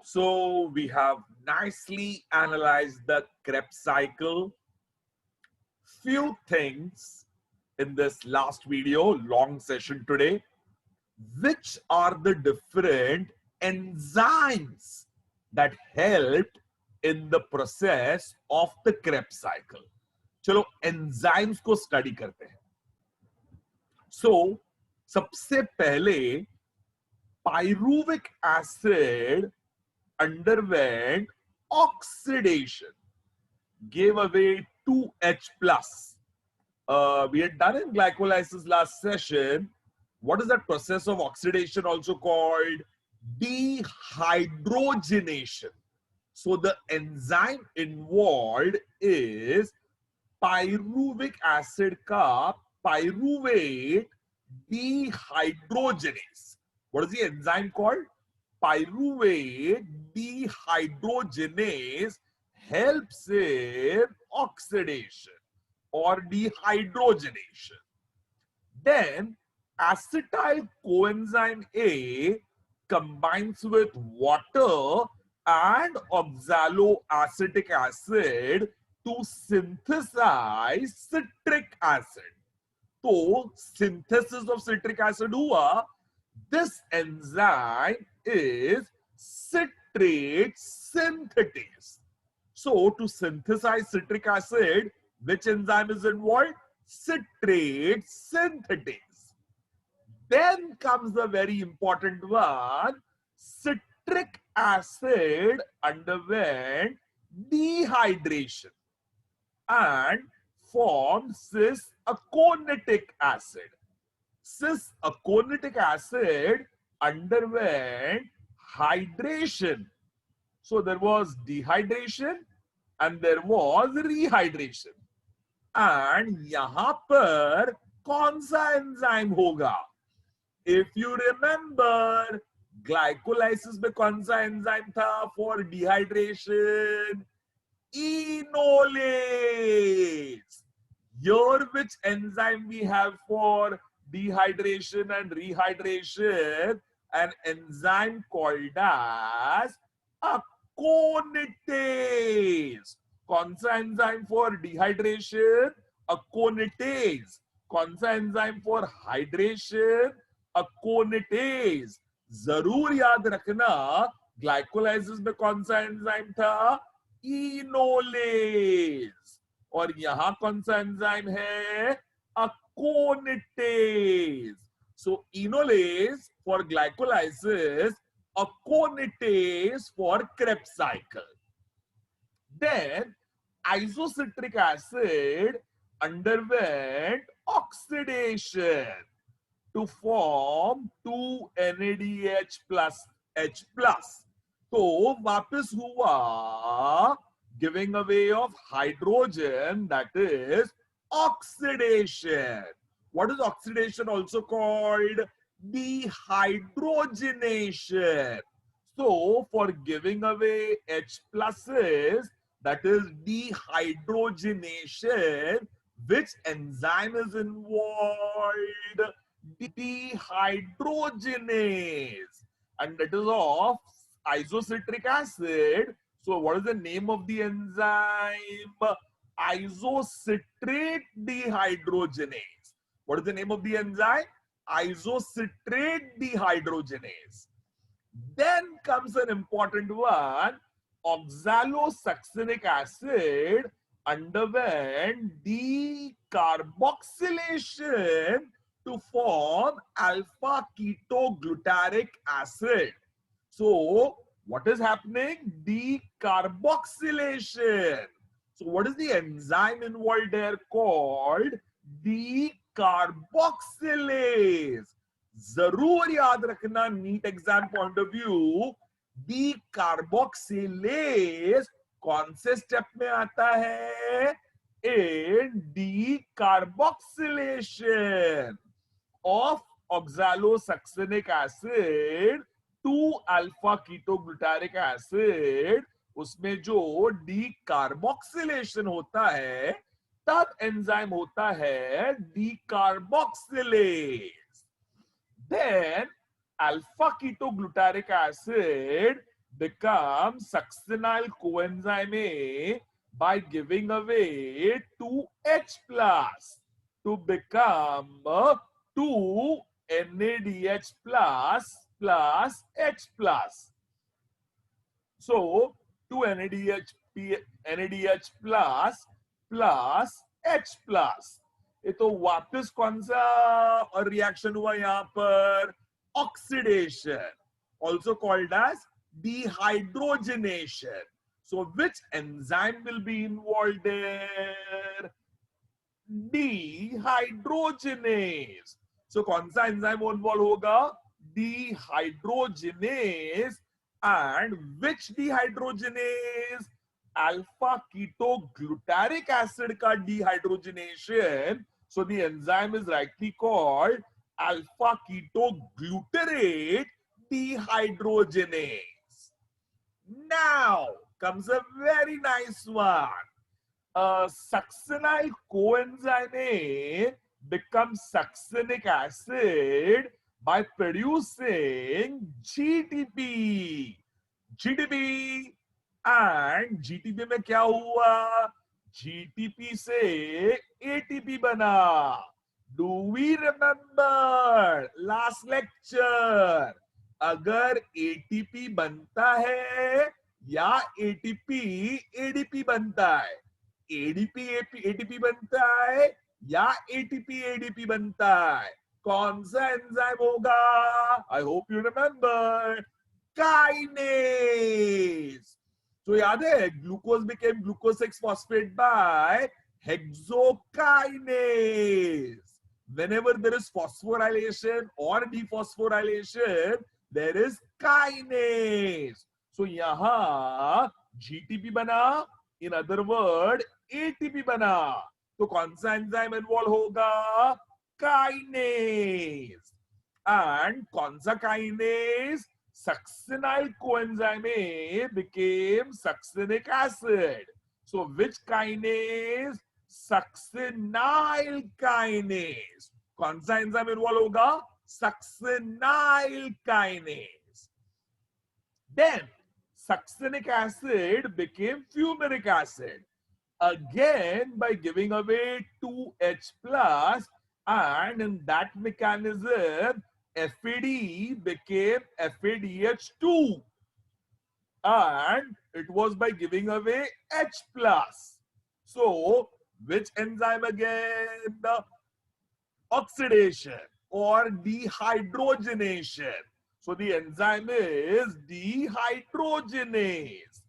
So we have nicely analyzed the Krebs cycle. Few things in this last video, long session today. Which are the different enzymes that helped in the process of the Krebs cycle? चलो enzymes को study करते हैं. So सबसे पहले pyruvic acid underwent oxidation, gave away 2H plus. We had done in glycolysis last session. What is that process of oxidation also called? Dehydrogenation. So the enzyme involved is pyruvic acid ka pyruvate dehydrogenase. What is the enzyme called? Pyruvate dehydrogenase helps in oxidation or dehydrogenation. Then acetyl coenzyme A combines with water and oxaloacetic acid to synthesize citric acid. So synthesis of citric acid हुआ. This enzyme is citrate synthetase. So to synthesize citric acid, which enzyme is involved? Citrate synthetase. Then comes the very important one. Citric acid underwent dehydration and formed cis-aconitic acid. Cis-aconitic acid underwent hydration. So there was dehydration and there was rehydration. And यहाँ पर कौन सा enzyme होगा? If you remember, glycolysis में कौन सा enzyme था for dehydration? Enolase. Here, which enzyme we have for dehydration and rehydration? An enzyme called as aconitase. कौन सा enzyme for dehydration? Aconitase. कौन सा enzyme for hydration? Aconitase. जरूर याद रखना ग्लाइकोलाइसिस में कौन सा एंजाइम था? इनोलेज. और यहां कौन सा एंजाइम है? अकोनिटेज. सो enolase for glycolysis, aconitase for Krebs cycle. Then isocitric acid underwent oxidation to form 2NADH plus H plus. तो वापस हुआ giving away of hydrogen, that is oxidation. What is oxidation also called? Dehydrogenation. So for giving away H pluses, that is dehydrogenation, which enzyme is involved? Dehydrogenase. And that is of isocitric acid. So what is the name of the enzyme? Isocitrate dehydrogenase. What is the name of the enzyme? Isocitrate dehydrogenase. Then comes an important one. Oxalosuccinic acid underwent decarboxylation to form alpha ketoglutaric acid. So what is happening? Decarboxylation. So what is the enzyme involved there called? Decarboxylase. जरूर याद रखना NEET exam point of view. Decarboxylase कौन से step में आता है? In decarboxylation of oxalosuccinic acid to alpha ketoglutaric acid. उसमें जो डीकार्बोक्सिलेशन होता है तब एंजाइम होता है decarboxylase. Then alpha ketoglutaric acid becomes succinyl coenzyme A by giving away 2H plus to become 2 NADH plus H plus. So 2 NADH plus H plus. ये तो वापस कौन सा रिएक्शन हुआ यहाँ पर? Oxidation, also called as dehydrogenation. So which enzyme will be involved there? Dehydrogenase. So कौन सा enzyme involved होगा? Dehydrogenase. And which dehydrogenase? Alpha ketoglutaric acid ka dehydrogenation. So the enzyme is rightly called alpha ketoglutarate dehydrogenase. Now comes a very nice one. Succinyl coenzyme A becomes succinic acid by producing GTP. GTP and GTP में क्या हुआ? GTP से ATP बना. Do we remember last lecture? अगर ATP बनता है या ATP ADP बनता है, ADP ATP बनता है या ATP ADP बनता है, कौन सा एंजाइम होगा? I hope you remember. Kinase. So याद है, glucose became glucose 6 phosphate by hexokinase. Whenever there is phosphorylation or dephosphorylation, there is kinase. So यहाँ GTP बना, in other word ATP बना, तो कौन सा एंजाइम इन्वॉल्व होगा? Kinase. And कौन सा kinase? Succinyl coenzyme A became succinic acid. So which kinase? Succinyl kinase. कौन सा एंजाइम इन्वॉल्व होगा? Succinyl kinase. Then succinic acid became fumaric acid, again by giving away 2H plus, and in that mechanism FAD became FADH2, and it was by giving away H plus. So which enzyme again? The oxidation or dehydrogenation. So the enzyme is dehydrogenase.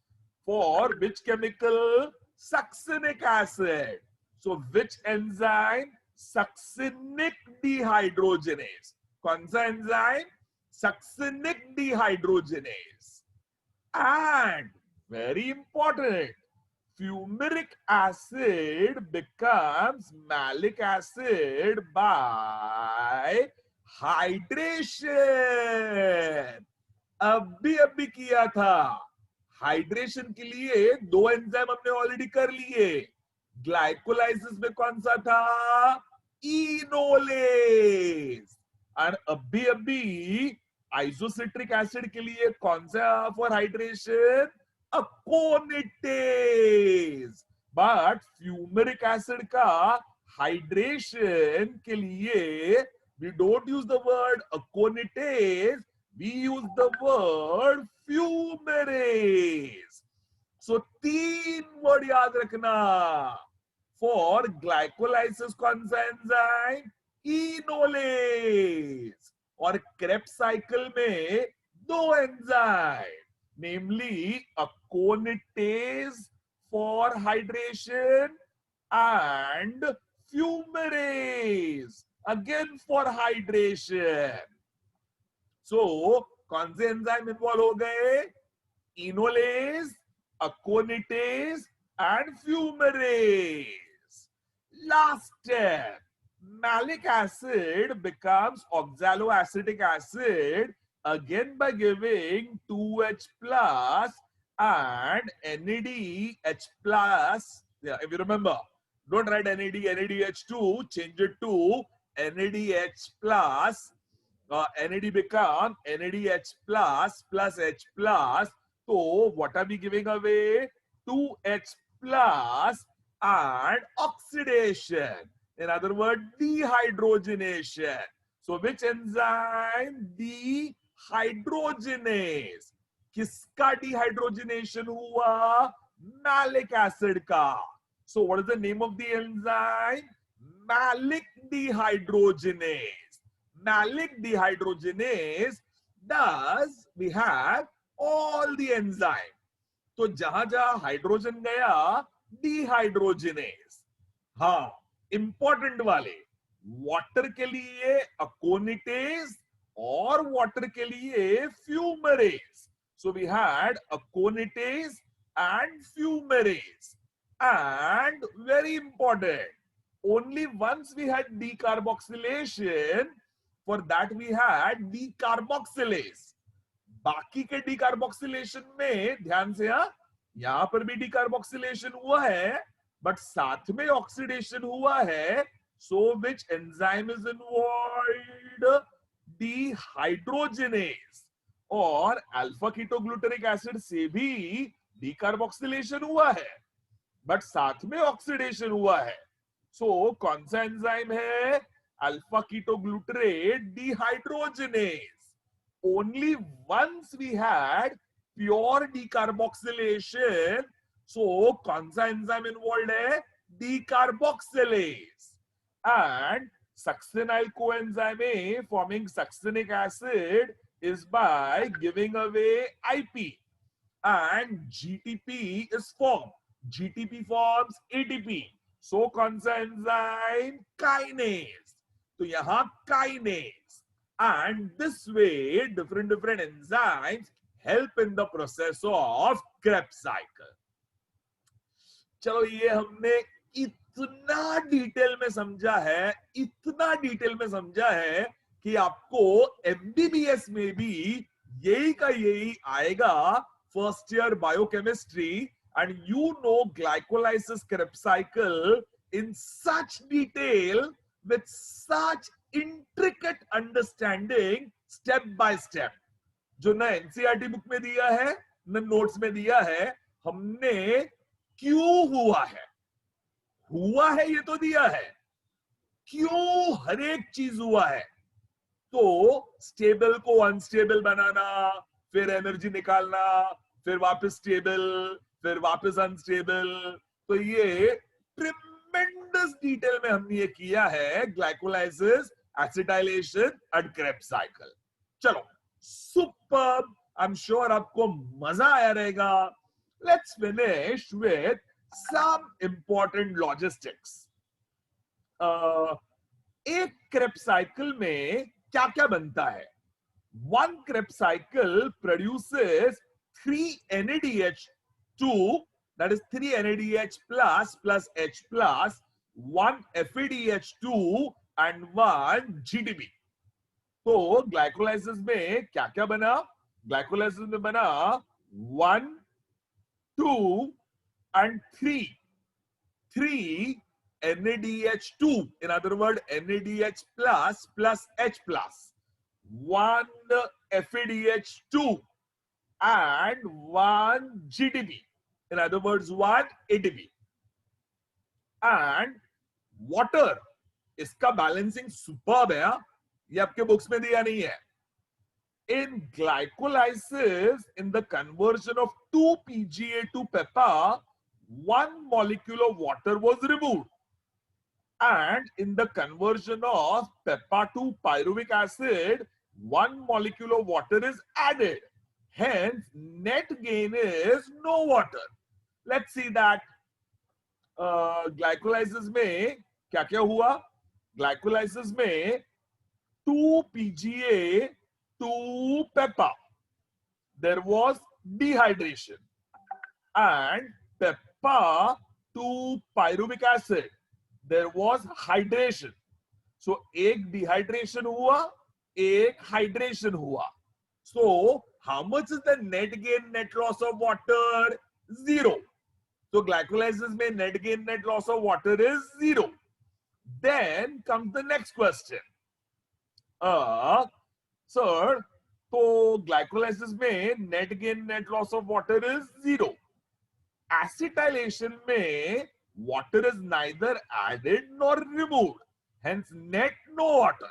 For which chemical? Succinic acid. So which enzyme? Succinic dehydrogenase. कौन सा enzyme? Succinic dehydrogenase. And very important, fumaric acid becomes malic acid by hydration. अभी किया था. Hydration के लिए दो enzyme हमने already कर लिए. ग्लाइकोलाइसिस में कौन सा था? इनोलेज. और अभी आइसोसिट्रिक एसिड के लिए कौन सा for hydration? अकोनिटेज. But fumaric acid का हाइड्रेशन के लिए we don't use the word aconitase, we use the word fumarase. So तीन वर्ड याद रखना. For glycolysis कौन सा एंजाइम? इनोलेज. और क्रेब्स साइकिल में दो enzyme, namely aconitase for hydration and fumarase again for hydration. So कौन से एंजाइम इन्वॉल्व हो गए? Enolase, aconitase and fumarase. Last step, malic acid becomes oxaloacetic acid again by giving 2H plus and NADH plus. Yeah, if you remember, don't write NAD, NADH2, change it to NADH plus. NAD become NADH plus plus H plus. तो what are we giving away? 2H plus and oxidation. In other words, dehydrogenation. So which enzyme? Dehydrogenase. किसका dehydrogenation हुआ? Malic acid का. So what is the name of the enzyme? Malic dehydrogenase. Malic dehydrogenase. Thus we have all the enzyme. तो जहां जहां hydrogen गया dehydrogenase. हाँ, important वाले water के लिए अकोनिटेज और वाटर के लिए fumarase. So we had aconitase and fumarase. And very important, only once we had decarboxylation, for that we had decarboxylase. बाकी के डिकार्बोक्सिलेशन में ध्यान से, यहां पर भी डिकार्बोक्सिलेशन हुआ है बट साथ में ऑक्सीडेशन हुआ है. So which enzyme is involved? Dehydrogenase. और अल्फा कीटोग्लूटरिक एसिड से भी डिकार्बोक्सिलेशन हुआ है बट साथ में ऑक्सीडेशन हुआ है. सो कौन सा एंजाइम है? Alpha ketoglutarate dehydrogenase. Only once we had pure decarboxylation. So कौन सा enzyme involved है? Decarboxylase. And succinyl coenzyme A forming succinic acid is by giving away IP. And GTP is formed. GTP forms ATP. So कौन सा enzyme? Kinase. तो यहां kinase. And this way different enzymes help in the process of Krebs cycle. चलो ये हमने इतना detail में समझा है, इतना डिटेल में समझा है कि आपको एमबीबीएस में भी यही का यही आएगा. First year biochemistry. And you know glycolysis Krebs cycle in such detail with such intricate understanding step by step. जो ना एनसीईआरटी बुक में दिया है ना नोट्स में दिया है. हमने क्यों हुआ है ये तो दिया है, क्यों हर एक चीज हुआ है. तो स्टेबल को अनस्टेबल बनाना, फिर एनर्जी निकालना, फिर वापस स्टेबल, फिर वापस अनस्टेबल. तो ये ट्रिमेंडस डिटेल में हमने ये किया है glycolysis, acetylation and Krebs cycle. चलो सुपर्ब. आई एम श्योर आपको मजा आया रहेगा. Let's finish with some important logistics. एक Krebs cycle में क्या क्या बनता है? One Krebs cycle produces 3 NADH2, that is 3 NADH plus H plus, 1 FADH2 and 1 GTP. तो ग्लाइकोलाइसिस में क्या क्या बना? ग्लाइकोलाइसिस में बना 1, 2 and 3 NADH2. In other words, NADH plus H plus, 1 FADH2 and 1 GTP. In other words, 1 ATP. And water, इसका balancing superb है. ये आपके बुक्स में दिया नहीं है. In glycolysis, in the conversion of 2-PGA to PEPA, 1 molecule of water was removed. And in the conversion of PEPA to pyruvic acid, 1 molecule of water is added. Hence, net gain is no water. Let's see that. Glycolysis में क्या क्या हुआ? Glycolysis में 2-PGA to PEPA, there was dehydration, and PEPA to pyruvic acid, there was hydration. So एक dehydration हुआ, एक hydration हुआ. So how much is the net gain, net loss of water? 0. So glycolysis में net gain, net loss of water is 0. Then comes the next question. Sir, तो glycolysis में net gain net loss of water is 0. Acetylation में water is neither added nor removed, hence net no water.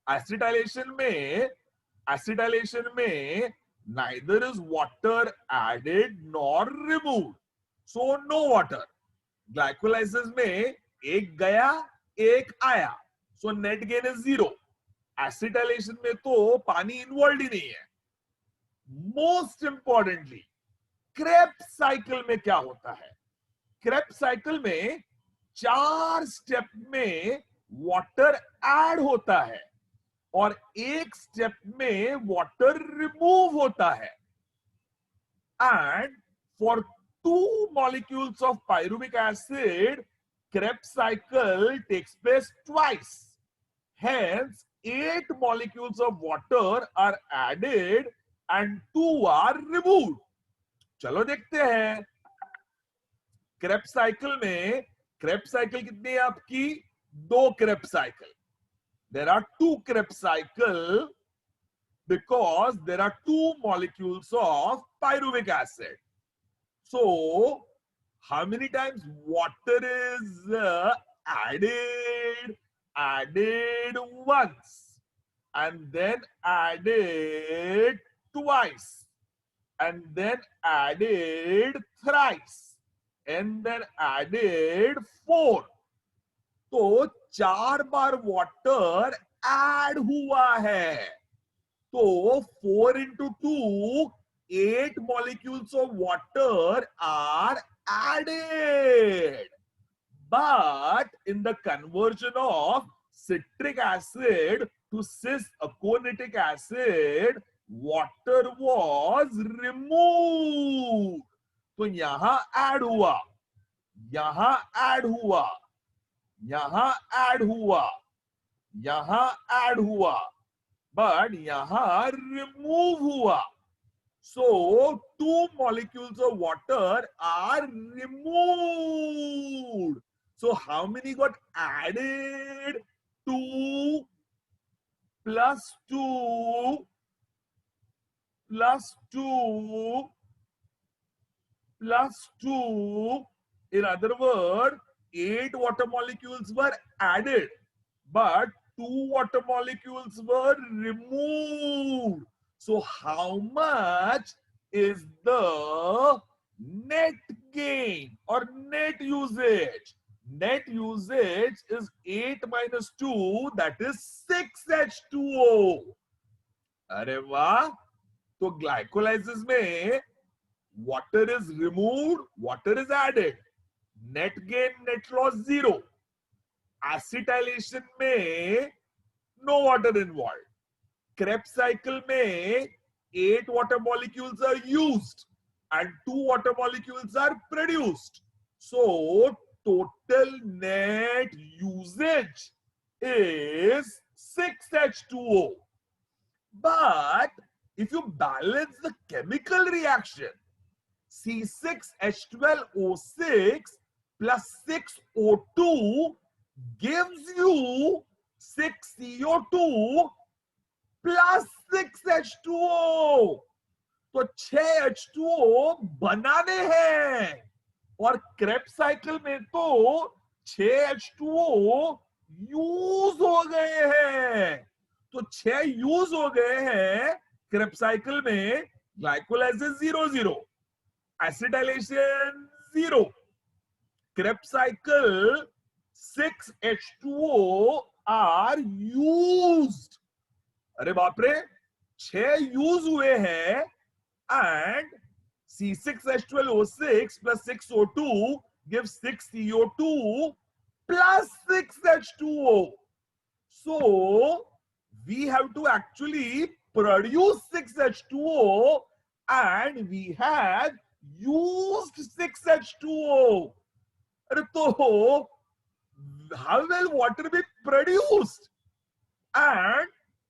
Acetylation में neither is water added nor removed, so no water. Glycolysis में एक गया एक आया, so net gain is 0. Acetylation में तो पानी इन्वॉल्व ही नहीं है. मोस्ट इंपॉर्टेंटली क्रेब्स साइकिल में क्या होता है? क्रेब्स साइकिल में 4 स्टेप में वाटर ऐड होता है और एक स्टेप में वाटर रिमूव होता है. And for 2 molecules of pyruvic acid, Krebs cycle takes place twice. Hence, 8 molecules of water are added and 2 are removed. चलो देखते हैं. क्रेब्स साइकिल कितनी है आपकी? 2 Krebs cycle. There are 2 Krebs cycle because there are 2 molecules of pyruvic acid. So, how many times water is added? Added once, and then added twice, and then added thrice, and then added 4. तो 4 बार water add हुआ है. तो 4 into 2, 8 molecules of water are added. But in the conversion of citric acid to cis-aconitic acid, water was removed. तो यहां add हुआ, यहां add हुआ, यहां ऐड हुआ, यहां ऐड हुआ, बट यहां रिमूव हुआ. So 2 molecules of water are removed. So how many got added? 2 plus 2 plus 2 plus 2. In other words, 8 water molecules were added, but 2 water molecules were removed. So how much is the net gain or net usage? Net usage is 8 minus 2, that is 6H2O. अरे वाह. तो glycolysis में water is removed, water is added. Net gain, net loss 0. Acetylation में no water involved. Krebs cycle में 8 water molecules are used and 2 water molecules are produced. So total net usage is 6H2O. But if you balance the chemical reaction, C6H12O6 plus 6O2 gives you 6CO2 plus 6H2O. तो 6H2O बनाने हैं और Krebs cycle में तो 6H2O use हो गए हैं. तो 6 यूज हो गए हैं क्रेब्स साइकिल में. Glycolysis 0-0, acetylation 0, Krebs cycle 6H2O are used. अरे बाप रे, 6 यूज हुए हैं and C6H12O6 plus 6O2 gives 6CO2 plus 6H2O. So we have to actually produce 6H2O and we have used 6H2O. So how will water be produced? And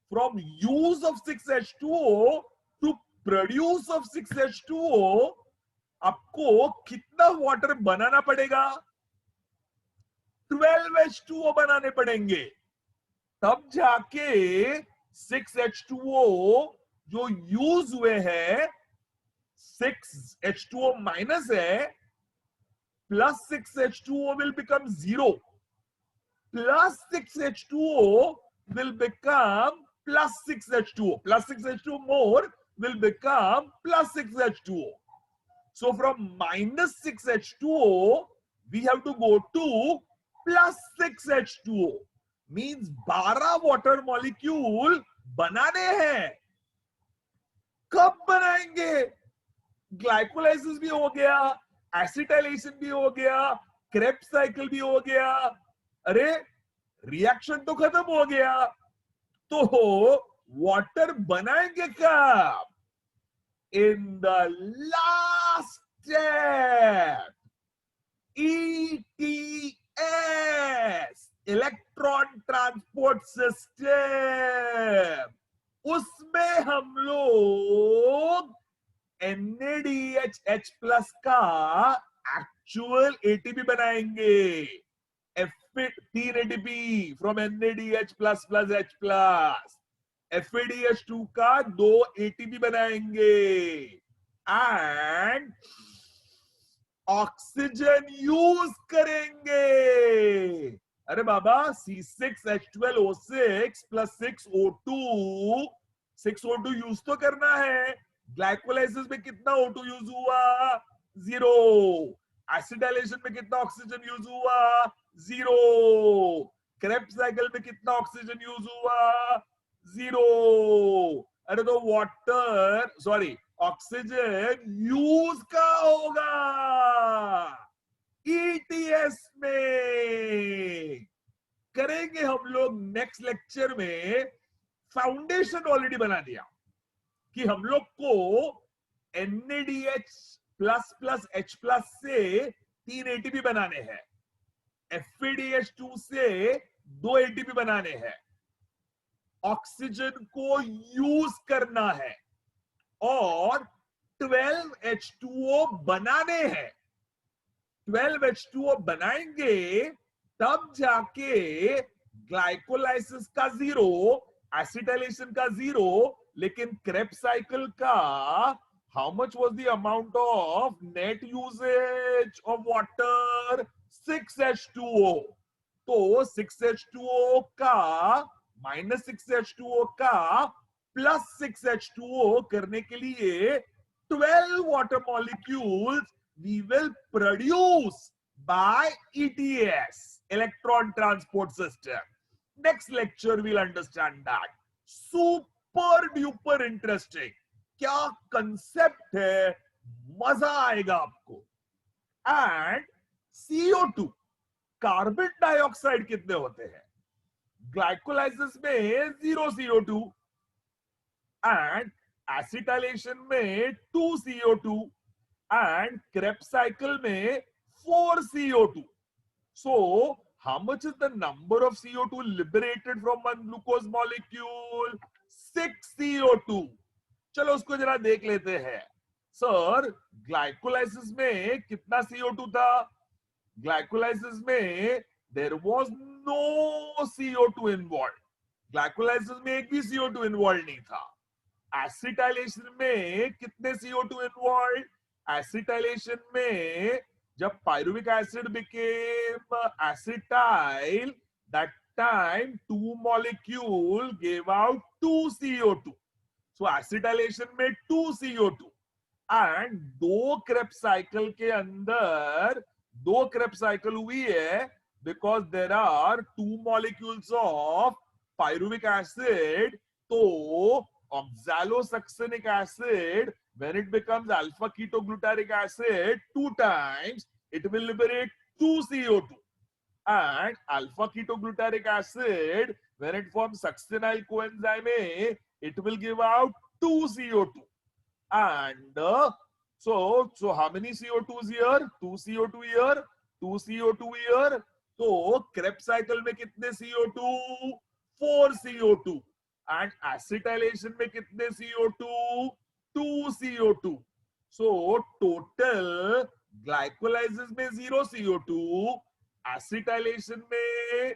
from use of 6H2O to produce of 6H2O, आपको कितना water बनाना पड़ेगा? 12H2O बनाने पड़ेंगे. तब जाके 6H2O जो use हुए हैं 6H2O माइनस है, plus 6H2O will become 0. Plus 6H2O will become plus 6H2O. Plus 6H2O more will become plus 6H2O. So from minus 6H2O, we have to go to plus 6H2O. Means 12 water molecule बनाने हैं. कब बनाएंगे? Glycolysis भी हो गया, acetylation भी हो गया, क्रेब्स साइकिल भी हो गया. अरे रिएक्शन तो खत्म हो गया, तो वाटर बनाएंगे कब? In the last step, ETS, electron transport system. उसमें हम लोग NADH प्लस का एक्चुअल एटीपी बनाएंगे. तीन ATP from NADH plus plus H plus. FADH2 का 2 एटीपी बनाएंगे एंड ऑक्सीजन यूज करेंगे. अरे बाबा C6H12O6 plus 6O2, 6O2 use तो करना है. ग्लाइकोलाइसिस में कितना O2 यूज हुआ? 0. एसिटाइलेशन में कितना ऑक्सीजन यूज हुआ? 0. क्रेब्स साइकिल में कितना ऑक्सीजन यूज हुआ? 0. अरे तो वाटर सॉरी ऑक्सीजन यूज का होगा ETS में. करेंगे हम लोग नेक्स्ट लेक्चर में. फाउंडेशन ऑलरेडी बना दिया कि हम लोग को NADH plus plus H plus से 3 एटीपी बनाने हैं, FADH2 से 2 एटीपी बनाने हैं, ऑक्सीजन को यूज करना है और 12H2O बनाने हैं. 12H2O बनाएंगे तब जाके ग्लाइकोलाइसिस का 0, एसिटाइलेशन का 0, लेकिन क्रेब्स साइकिल का how much was the amount of net usage of water? 6H2O. तो 6H2O का माइनस 6H2O का प्लस 6H2O करने के लिए 12 water molecules we will produce by ETS, electron transport system. Next lecture we'll understand that. Super duper interesting. क्या concept है, मजा आएगा आपको. एंड CO2, कार्बन डाइऑक्साइड कितने होते हैं? ग्लाइकोलाइसिस में 0 CO2 एंड एसिटाइलेशन में 2 CO2 एंड क्रेब्स साइकिल में 4 CO2. So how much is the number of CO2 liberated from one glucose molecule? 6 CO2. चलो उसको जरा देख लेते हैं. सर ग्लाइकोलाइसिस में कितना CO2 था? ग्लाइकोलाइसिस में there was no CO2 involve. Glycolysis में एक भी CO2 इन्वॉल्व नहीं था. एसिटाइलेशन में कितने CO2 इन्वॉल्व? एसिटाइलेशन में जब pyruvic acid became acetyl, that time 2 molecule gave out 2 CO2. So acetylation में 2 CO2 and 2 क्रेब्स साइकिल के अंदर 2 क्रेब्स साइकिल हुई है because there are 2 molecules of pyruvic acid. तो oxalosuccinic acid, when it becomes alpha ketoglutaric acid 2 times, it will liberate 2 CO2. And alpha ketoglutaric acid, when it forms succinyl coenzyme A, it will give out 2 CO2. And so how many CO2s here? 2 CO2 here, 2 CO2 here. तो Krebs cycle में कितने CO2? 4 CO2. And acetylation में कितने CO2? 2 CO2. So total glycolysis में 0 CO2, acetylation में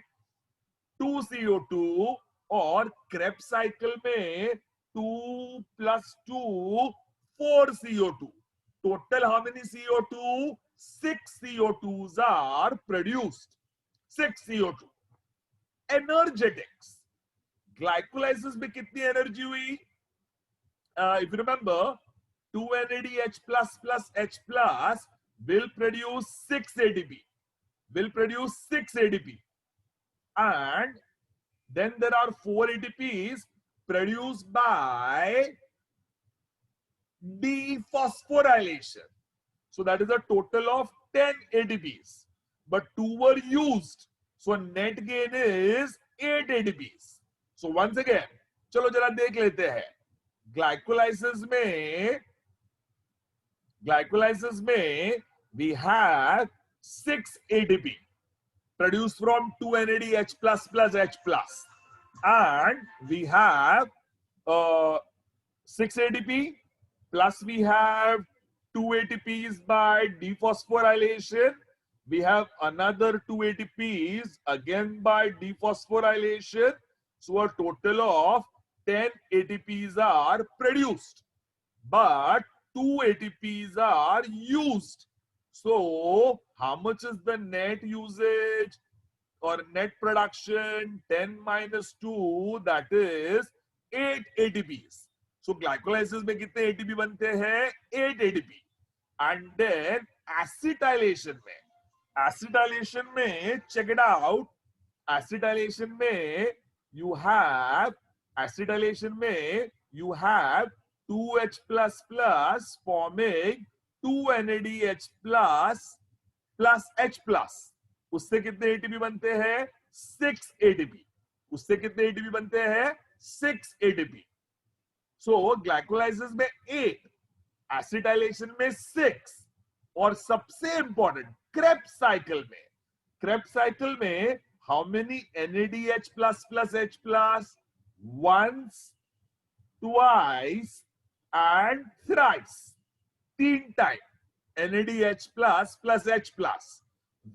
2 CO2 और Krebs cycle में 2 plus 2, 4 CO2. Total how many CO2? 6 CO2s are produced. 6 CO2. Energetics. Glycolysis में कितनी एनर्जी हुई? If you remember, 2 NADH plus H plus will produce 6 ADP. Will produce 6 ADP. And then there are 4 ATPs produced by dephosphorylation. So that is a total of 10 ATPs. But 2 were used. So net gain is 8 ATPs. So once again, चलो जरा देख लेते हैं. Glycolysis में we have 6 ATP produced from 2 NADH plus H plus, and we have 6 ATP plus we have 2 ATPs by dephosphorylation. We have another 2 ATPs again by dephosphorylation. So a total of 10 ATPs are produced, but 2 ATPs are used. So how much is the net usage or net production? 10 minus 2, that is 8 ATPs. So glycolysis में कितने ATP बनते हैं? 8 ATP. And then acetylation में check it out. Acetylation में you have 2H plus forming 2 NADH plus H plus. उससे कितने ATP बनते हैं? 6 ATP. उससे कितने ATP बनते हैं? 6 ATP. So glycolysis में 8, acetylation में 6, और सबसे important Krebs cycle में how many NADH plus H plus? Once, twice and thrice. 3 times NADH plus H plus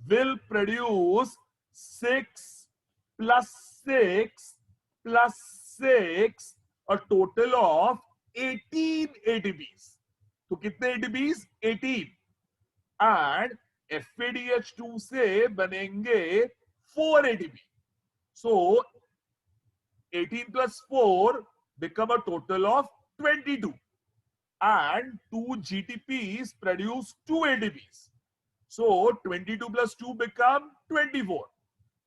will produce 6 plus 6 plus 6, a total of 18 ATPs. तो कितने ATPs? 18. And FADH2 से बनेंगे 4 ATP. So 18 plus 4 become a total of 22. And 2 GTPs produce 2 ATPs. So 22 plus 2 become 24.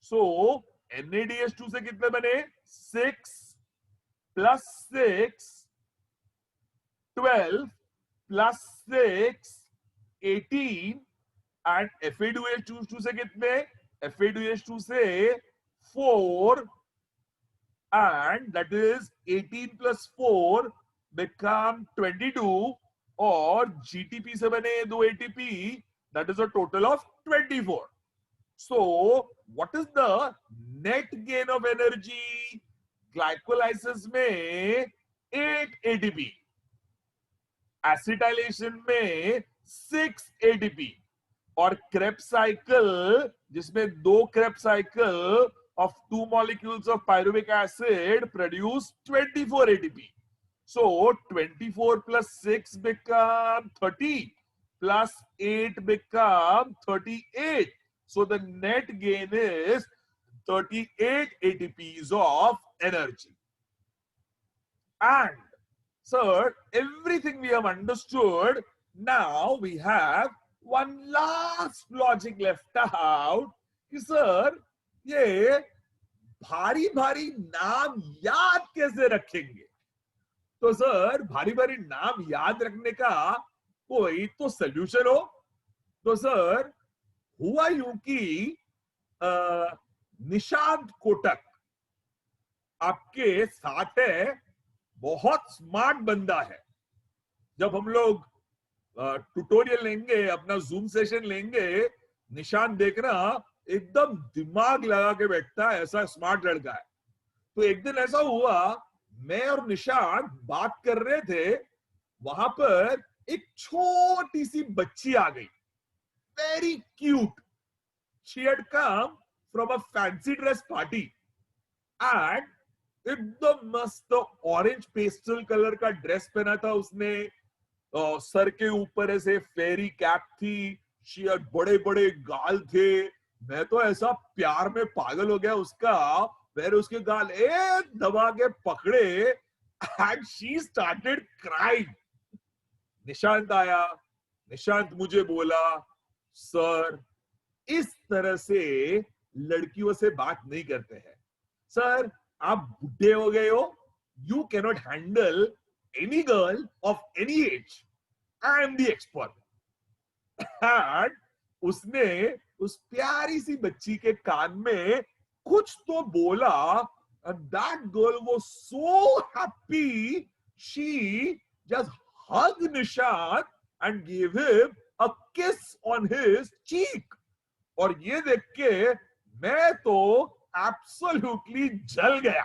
So NADH2 से कितने बने? 6 plus 6, 12 plus 6, 18. And FA2H2 से कितने? FA2H2 से 4, and that is 18 plus 4 become 22, or GTP से बने 2 ATP, that is a total of 24. So what is the net gain of energy? Glycolysis में 8 ATP, acetylation में 6 ATP, और Krebs cycle जिसमें 2 Krebs cycle of 2 molecules of pyruvic acid produce 24 ATP. So 24 plus 6 become 30, plus 8 become 38. So the net gain is 38 ATPs of energy. And sir, everything we have understood. Now we have one last logic left out. Sir, ये भारी भारी नाम याद कैसे रखेंगे? तो sir, भारी भारी नाम याद रखने का कोई तो सॉल्यूशन हो. तो सर, हुआ यूं कि निशांत कोटक आपके साथ है, बहुत स्मार्ट बंदा है. जब हम लोग ट्यूटोरियल लेंगे, अपना जूम सेशन लेंगे, निशांत देखना एकदम दिमाग लगा के बैठता है, ऐसा स्मार्ट लड़का है. तो एक दिन ऐसा हुआ, मैं और निशांत बात कर रहे थे, वहां पर एक छोटी सी बच्ची आ गई, very cute. She had come from a fancy dress party, and एकदम मस्त ऑरेंज पेस्टल कलर का ड्रेस पहना था उसने, सर के ऊपर ऐसे फेरी कैप थी, शियर बड़े बड़े गाल थे। मैं तो ऐसा प्यार में पागल हो गया उसका, मैंने उसके गाल एक दबा के पकड़े and she started crying. Nishant आया, निशांत मुझे बोला, सर इस तरह से लड़कियों से बात नहीं करते हैं सर, आप बुढ़े हो गए हो, you cannot handle any girl of any as, I am the expert. And उसने उस प्यारी सी बच्ची के कान में कुछ तो बोला, and that girl was so happy, she just hugged Nishant and gave him a kiss on his cheek. और ये देख के मैं तो एब्सोल्युटली जल गया।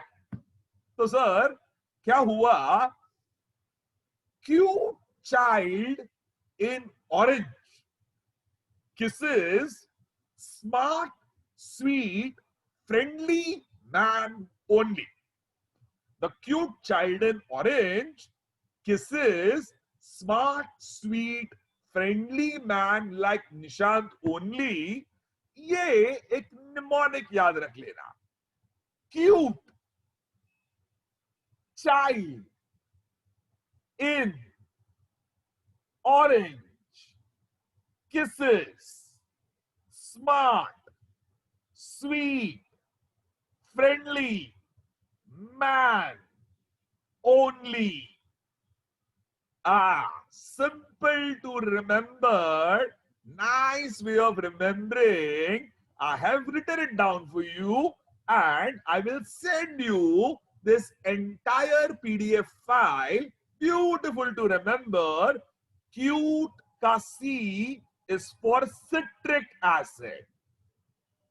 तो सर क्या हुआ, cute child in orange kisses smart, sweet, friendly man only. The cute child in orange kisses smart, sweet, friendly man like Nishant only. ये एक निमोनिक याद रख लेना। Cute child in orange kisses smart, sweet, friendly man only. Simple to remember, nice way of remembering. I have written it down for you and I will send you this entire PDF file. Beautiful to remember. Cute ka C is for citric acid.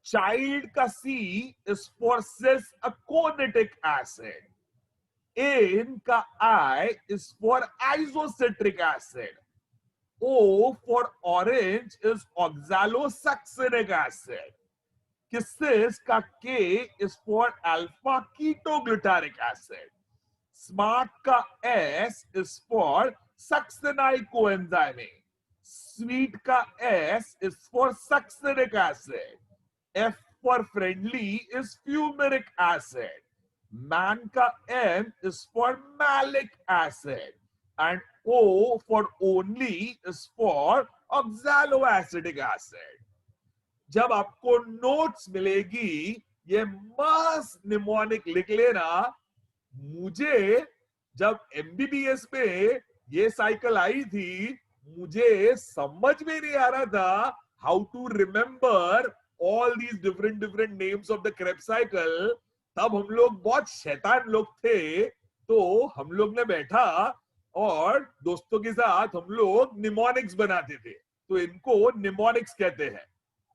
Child ka C is for cis-aconitic acid. In ka I is for isocitric acid. O for orange is oxalosuccinic acid. Kisses ka K is for alpha ketoglutaric acid. Smart ka S is for succinyl coenzyme A. Sweet ka S is for succinic acid. F for friendly is fumaric acid. Man ka M is for malic acid. And O for only is for oxaloacetic acid. जब आपको notes मिलेगी ये मस्त mnemonic लिख लेना। मुझे जब MBBS में ये साइकिल आई थी, मुझे समझ में नहीं आ रहा था how to remember all these different different names of the Krebs cycle. तब हम लोग बहुत शैतान लोग थे, तो हम लोग ने बैठा और दोस्तों के साथ हम लोग निमोनिक्स बनाते थे, तो इनको निमोनिक्स कहते हैं।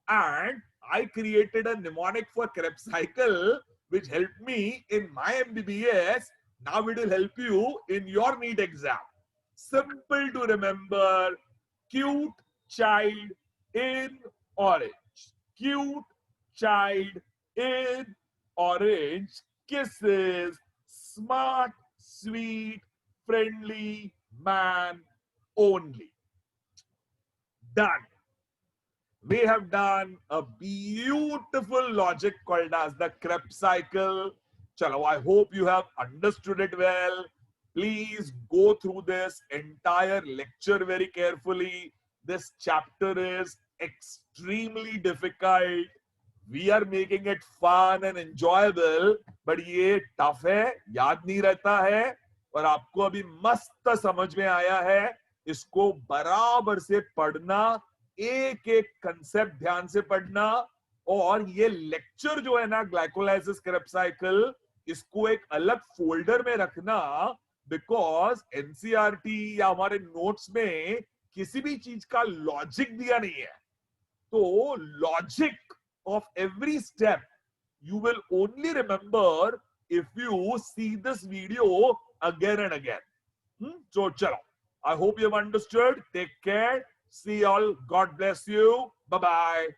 And I created a mnemonic for Krebs cycle which helped me in my MBBS. Now it will help you in your NEET exam. Simple to remember. Cute child in orange. Cute child in orange kisses smart, sweet, friendly man only. Done. We have done a beautiful logic called as the Krebs cycle. Chalo, I hope you have understood it well. Please go through this entire lecture very carefully. This chapter is extremely difficult. We are making it fun and enjoyable, but ये tough है, याद नहीं रहता है, और आपको अभी मस्त समझ में आया है। इसको बराबर से पढ़ना, एक एक कंसेप्ट ध्यान से पढ़ना, और ये लेक्चर जो है ना ग्लाइकोलाइसिस क्रेब्स साइकिल, इसको एक अलग फोल्डर में रखना, बिकॉज एनसीईआरटी या हमारे नोट्स में किसी भी चीज का लॉजिक दिया नहीं है। तो logic of every step you will only remember if you see this video again and again. So chalo, I hope you have understood. Take care. See y'all. God bless you. Bye bye.